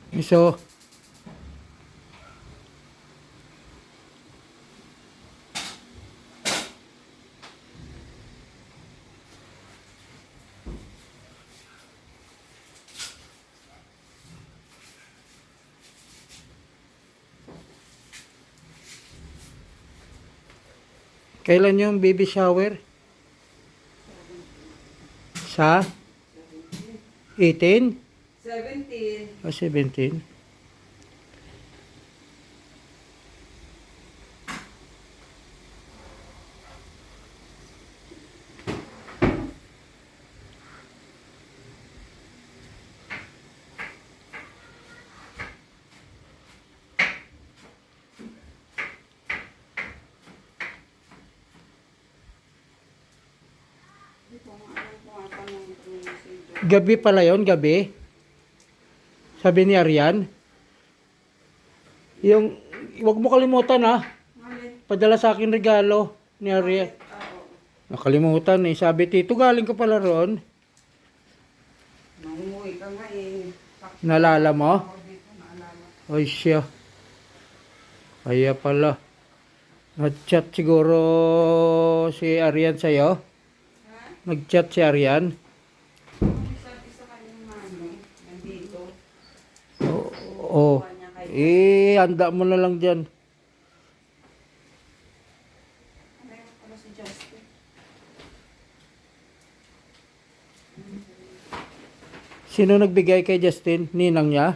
So, kailan yung baby shower? Sa 18? 17. O 17? Hindi ko nga alam kung ano yung message. Gabi pala yon, gabi. Sabi ni Arian. Yung, wag mo kalimutan ha. Malit. Padala sa akin regalo ni Arian. Oo. Nakalimutan eh. Sabi, Tito, galing ka pala roon. Nangunguwi ka nga eh. Nalala mo? Ako dito, naalala. Ay siya. Kaya pala. Nag-chat siguro si Arian sa'yo? Ha? Nag-chat si Arian? Sabi sa kanyang mami, nandito. Oo. Handa mo na lang dyan. Meron pala si Justin. Sino nagbigay kay Justin? Ninang niya?